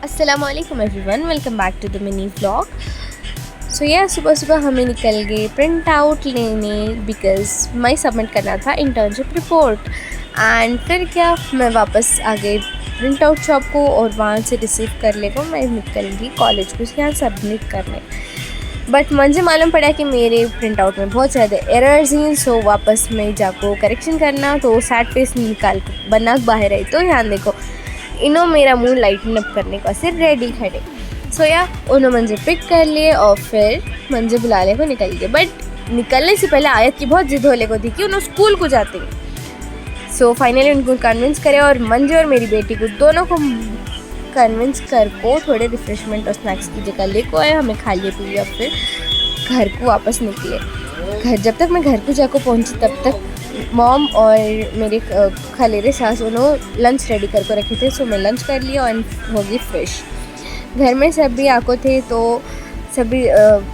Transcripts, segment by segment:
अस्सलामुअलैकुम everyone, welcome back to the mini vlog. So यह सुबह सुबह हमें निकल गए प्रिंट आउट लेने बिकॉज़ मैं सबमिट करना था इंटर्नशिप रिपोर्ट। एंड फिर क्या, मैं वापस आ गई प्रिंट आउट शॉप को और वहाँ से रिसीव कर ले को मैं निकल गई कॉलेज को यहाँ सबमिट करने। बट मुझे मालूम पड़ा कि मेरे प्रिंट आउट में बहुत ज़्यादा एरर्स हैं, सो वापस मैं जाको करेक्शन करना तो सैड फेस निकाल बना बाहर आई। तो यहाँ देखो इन्हों मेरा मुंह लाइटन अप करने का सिर्फ रेडी खड़े। सो या उन्होंने मुझे पिक कर लिए और फिर मुझे बुलाने को निकल गए। बट निकलने से पहले आयत की बहुत जिद होने को थी कि उन्होंने स्कूल को जाते हैं। सो फाइनली उनको कन्विंस करे और मंजू और मेरी बेटी को दोनों को कन्विंस कर को थोड़े रिफ्रेशमेंट और स्नैक्स की जगह ले को आए। हमें खा लिए पी लिया, फिर घर को वापस निकले। घर जब तक मैं घर को जाकर पहुंची तब तक मॉम और मेरे खलेरे सास उन्होंने लंच रेडी करके रखे थे। सो मैं लंच कर लिया और हो गई फ्रेश। घर में सब भी आको थे तो सभी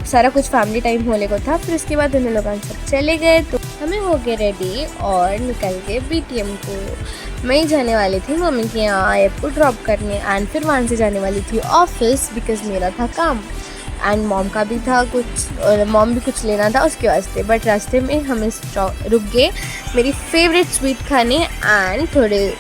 सारा कुछ फैमिली टाइम होने को था। फिर उसके बाद उन लोग सब चले गए तो हमें हो गए रेडी और निकल गए BTM को। मैं ही जाने वाली थी मम्मी के यहाँ आयब को ड्रॉप करने एंड फिर वहाँ से जाने वाली थी ऑफिस बिकॉज़ मेरा था काम एंड मॉम का भी था कुछ, और मॉम भी कुछ लेना था उसके वास्ते। बट रास्ते में हमें रुक गए मेरी फेवरेट स्वीट खाने एंड थोड़े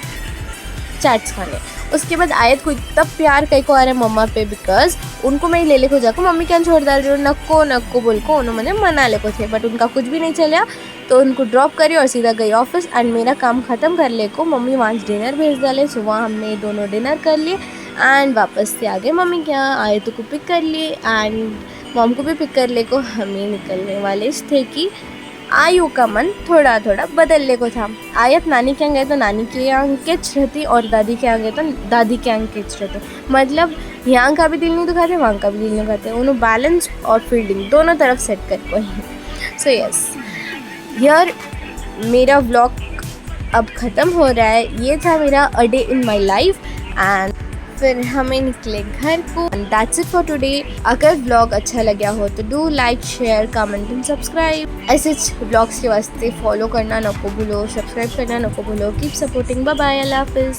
चाट्स खाने। उसके बाद आयत को इतना प्यार कई को आ रहा है मम्मा पे बिकॉज उनको मैं ही ले को जाको मम्मी क्या छोड़ डाल रही हूँ नक्को बोल को उन्होंने मना ले को थे। बट उनका कुछ भी नहीं चला तो उनको ड्रॉप करी और सीधा गई ऑफिस एंड मेरा काम ख़त्म कर ले को मम्मी वहाँ डिनर भेज डाले। सो वहाँ हमने दोनों डिनर कर लिए एंड वापस से आ गए मम्मी के यहाँ। आयत को पिक कर लिए एंड मॉम को भी पिक कर ले को हमें निकलने वाले थे कि आयु का मन थोड़ा थोड़ा बदलने को था। आयत नानी के यहाँ गए तो नानी के यहाँ किच रहती और दादी के यहाँ गए तो दादी के यहाँ किच रहते। मतलब यहाँ का भी दिल नहीं दुखाते वहाँ का भी दिल नहीं दुखाते, उन्होंने बैलेंस और फील्डिंग दोनों तरफ सेट कर पाए। सो यस, यार मेरा व्लॉग अब ख़त्म हो रहा है। ये था मेरा a day in my life and फिर हमें निकले घर को। That's it for today. अगर व्लॉग अच्छा लगा हो तो do like share comment and subscribe. ऐसे व्लॉग्स के वास्ते फॉलो करना नको भूलो, सब्सक्राइब करना नको भूलो। Keep supporting. बाय बाय, अल्लाह हाफिज़।